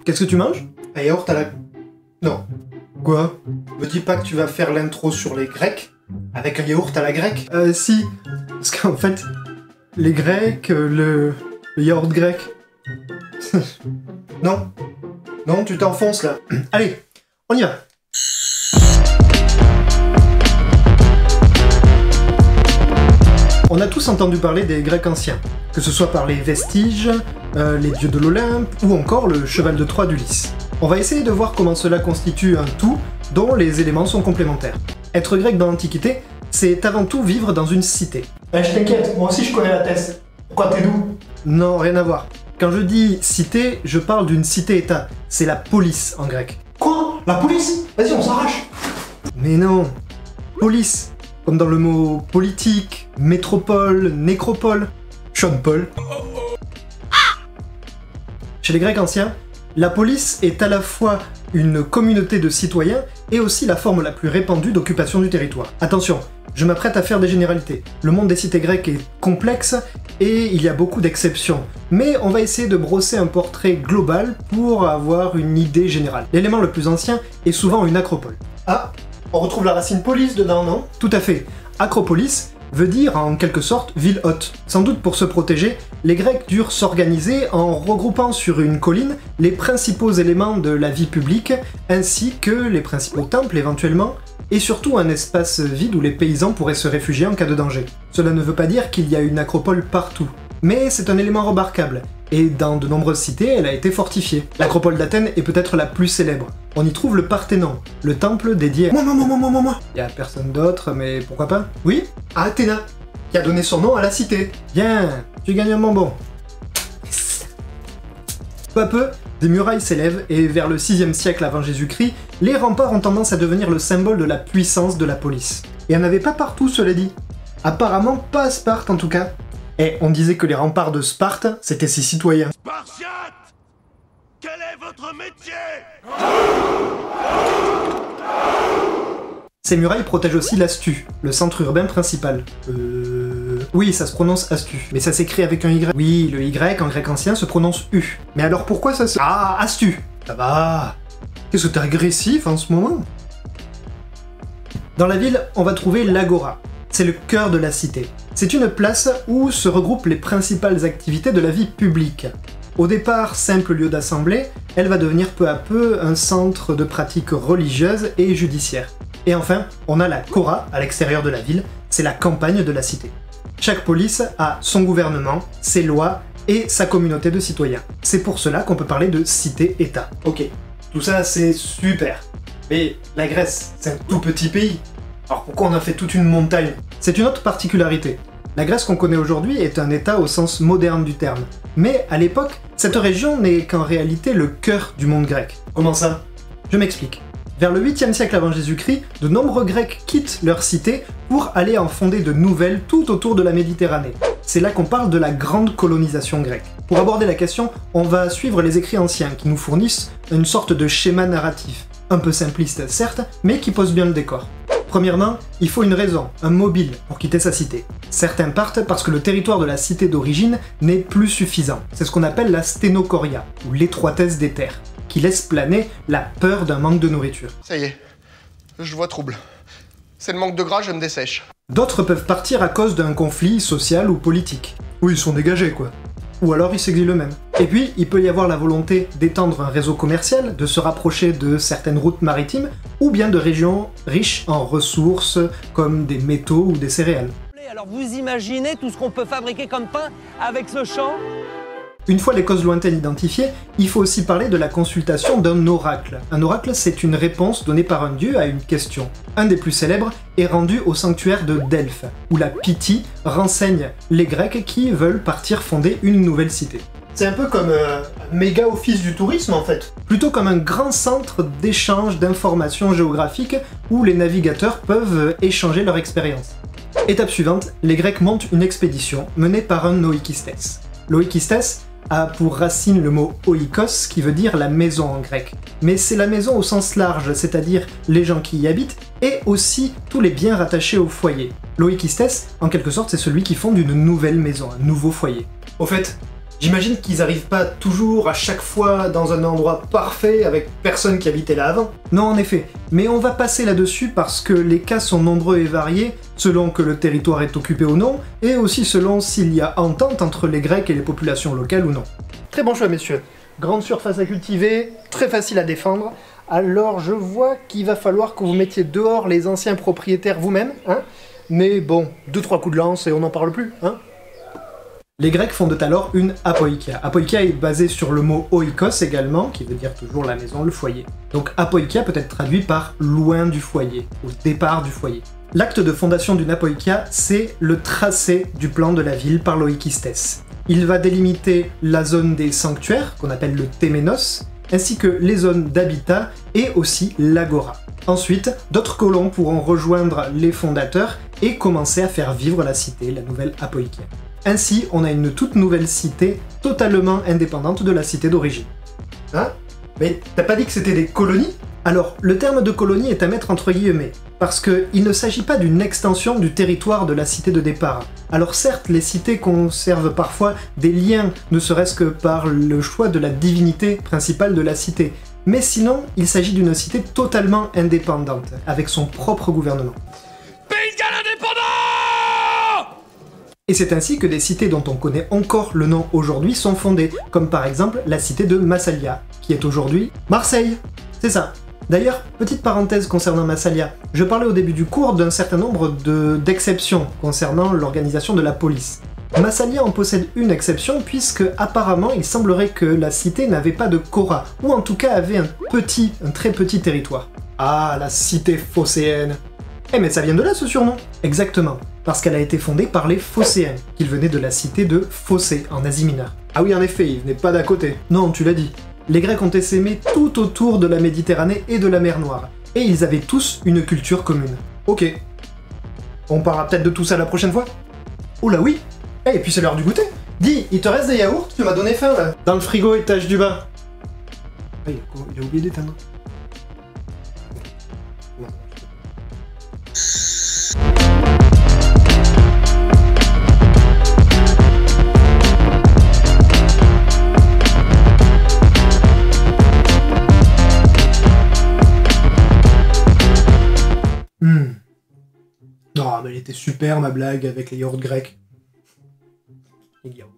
Qu'est-ce que tu manges? Un yaourt à la... Non. Quoi? Me dis pas que tu vas faire l'intro sur les Grecs avec un yaourt à la grecque? Si. Parce qu'en fait, les Grecs, le yaourt grec... Non. Non, tu t'enfonces là. Allez, on y va. On a tous entendu parler des Grecs anciens, que ce soit par les vestiges, les dieux de l'Olympe, ou encore le cheval de Troie d'Ulysse. On va essayer de voir comment cela constitue un tout dont les éléments sont complémentaires. Être grec dans l'Antiquité, c'est avant tout vivre dans une cité. Je t'inquiète, moi aussi je connais la thèse. Pourquoi t'es d'où? Non, rien à voir. Quand je dis cité, je parle d'une cité-état. C'est la police en grec. Quoi? La police? Vas-y, on s'arrache. Mais non. Police. Comme dans le mot politique, métropole, nécropole. Sean Paul. Chez les Grecs anciens, la police est à la fois une communauté de citoyens et aussi la forme la plus répandue d'occupation du territoire. Attention, je m'apprête à faire des généralités. Le monde des cités grecques est complexe et il y a beaucoup d'exceptions. Mais on va essayer de brosser un portrait global pour avoir une idée générale. L'élément le plus ancien est souvent une acropole. Ah, on retrouve la racine polis dedans, non? Tout à fait. Acropolis veut dire en quelque sorte ville haute. Sans doute pour se protéger, les Grecs durent s'organiser en regroupant sur une colline les principaux éléments de la vie publique, ainsi que les principaux temples éventuellement, et surtout un espace vide où les paysans pourraient se réfugier en cas de danger. Cela ne veut pas dire qu'il y a une acropole partout, mais c'est un élément remarquable, et dans de nombreuses cités, elle a été fortifiée. L'acropole d'Athènes est peut-être la plus célèbre. On y trouve le Parthénon, le temple dédié à... Moi. Y a personne d'autre, mais pourquoi pas? Oui, à Athéna, qui a donné son nom à la cité. Bien, tu gagnes un bonbon. Peu à peu, des murailles s'élèvent, et vers le 6e siècle avant Jésus-Christ, les remparts ont tendance à devenir le symbole de la puissance de la police. Et il n'y en avait pas partout, cela dit. Apparemment pas à Sparte en tout cas. Et on disait que les remparts de Sparte, c'était ses citoyens. Spartiate! Quel est votre métier? Ces murailles protègent aussi l'Astu, le centre urbain principal. Oui, ça se prononce Astu, mais ça s'écrit avec un Y. Oui, le Y en grec ancien se prononce U. Mais alors pourquoi ça se... Ah, Astu! Ça va! Qu'est-ce que t'es agressif en ce moment? Dans la ville, on va trouver l'Agora. C'est le cœur de la cité. C'est une place où se regroupent les principales activités de la vie publique. Au départ, simple lieu d'assemblée, elle va devenir peu à peu un centre de pratiques religieuses et judiciaires. Et enfin, on a la Chora à l'extérieur de la ville, c'est la campagne de la cité. Chaque police a son gouvernement, ses lois et sa communauté de citoyens. C'est pour cela qu'on peut parler de cité-État. Ok, tout ça c'est super. Mais la Grèce, c'est un tout petit pays. Alors pourquoi on a fait toute une montagne? C'est une autre particularité. La Grèce qu'on connaît aujourd'hui est un État au sens moderne du terme. Mais à l'époque, cette région n'est qu'en réalité le cœur du monde grec. Comment ça? Je m'explique. Vers le 8e siècle avant Jésus-Christ, de nombreux Grecs quittent leur cité pour aller en fonder de nouvelles tout autour de la Méditerranée. C'est là qu'on parle de la grande colonisation grecque. Pour aborder la question, on va suivre les écrits anciens qui nous fournissent une sorte de schéma narratif. Un peu simpliste certes, mais qui pose bien le décor. Premièrement, il faut une raison, un mobile, pour quitter sa cité. Certains partent parce que le territoire de la cité d'origine n'est plus suffisant. C'est ce qu'on appelle la sténochoria, ou l'étroitesse des terres, qui laisse planer la peur d'un manque de nourriture. Ça y est, je vois trouble. C'est le manque de gras, je me dessèche. D'autres peuvent partir à cause d'un conflit social ou politique. Ou ils sont dégagés quoi. Ou alors ils s'exilent eux-mêmes. Et puis, il peut y avoir la volonté d'étendre un réseau commercial, de se rapprocher de certaines routes maritimes, ou bien de régions riches en ressources, comme des métaux ou des céréales. Alors vous imaginez tout ce qu'on peut fabriquer comme pain avec ce champ? Une fois les causes lointaines identifiées, il faut aussi parler de la consultation d'un oracle. Un oracle, c'est une réponse donnée par un dieu à une question. Un des plus célèbres est rendu au sanctuaire de Delphes, où la Pythie renseigne les Grecs qui veulent partir fonder une nouvelle cité. C'est un peu comme un méga office du tourisme en fait. Plutôt comme un grand centre d'échange d'informations géographiques où les navigateurs peuvent échanger leur expérience. Étape suivante, les Grecs montent une expédition menée par un oikistes. L'oikistes a pour racine le mot oikos qui veut dire la maison en grec. Mais c'est la maison au sens large, c'est-à-dire les gens qui y habitent et aussi tous les biens rattachés au foyer. L'oikistes, en quelque sorte, c'est celui qui fonde une nouvelle maison, un nouveau foyer. Au fait, J'imagine qu'ils arrivent pas toujours à chaque fois dans un endroit parfait avec personne qui habitait là avant. Non, en effet, mais on va passer là-dessus parce que les cas sont nombreux et variés, selon que le territoire est occupé ou non, et aussi selon s'il y a entente entre les Grecs et les populations locales ou non. Très bon choix, messieurs. Grande surface à cultiver, très facile à défendre. Alors je vois qu'il va falloir que vous mettiez dehors les anciens propriétaires vous-même, hein. Mais bon, 2-3 coups de lance et on n'en parle plus, hein. Les Grecs fondent alors une apoikia. Apoikia est basée sur le mot oikos également, qui veut dire toujours la maison, le foyer. Donc apoikia peut être traduit par loin du foyer, au départ du foyer. L'acte de fondation d'une apoikia, c'est le tracé du plan de la ville par l'oikistes. Il va délimiter la zone des sanctuaires, qu'on appelle le téménos, ainsi que les zones d'habitat et aussi l'agora. Ensuite, d'autres colons pourront rejoindre les fondateurs et commencer à faire vivre la cité, la nouvelle apoikia. Ainsi, on a une toute nouvelle cité totalement indépendante de la cité d'origine. Hein? Mais t'as pas dit que c'était des colonies? Alors, le terme de colonie est à mettre entre guillemets, parce qu'il ne s'agit pas d'une extension du territoire de la cité de départ. Alors certes, les cités conservent parfois des liens, ne serait-ce que par le choix de la divinité principale de la cité, mais sinon, il s'agit d'une cité totalement indépendante, avec son propre gouvernement. Et c'est ainsi que des cités dont on connaît encore le nom aujourd'hui sont fondées, comme par exemple la cité de Massalia, qui est aujourd'hui Marseille. C'est ça. D'ailleurs, petite parenthèse concernant Massalia, je parlais au début du cours d'un certain nombre d'exceptions concernant l'organisation de la police. Massalia en possède une exception puisque apparemment il semblerait que la cité n'avait pas de Kora, ou en tout cas avait un très petit territoire. Ah, la cité phocéenne. Eh mais ça vient de là ce surnom. Exactement, parce qu'elle a été fondée par les Phocéens, qu'ils venaient de la cité de Phocée, en Asie mineure. Ah oui en effet, ils venaient pas d'à côté. Non, tu l'as dit. Les Grecs ont essaimé tout autour de la Méditerranée et de la mer Noire, et ils avaient tous une culture commune. Ok. On parlera peut-être de tout ça la prochaine fois? Oh là oui. Et puis c'est l'heure du goûter. Dis, il te reste des yaourts? Tu m'as donné faim là. Dans le frigo étage du bas. Ah, il a oublié d'éteindre. Non, mais elle était super ma blague avec les yaourts grecs. Les yaourts.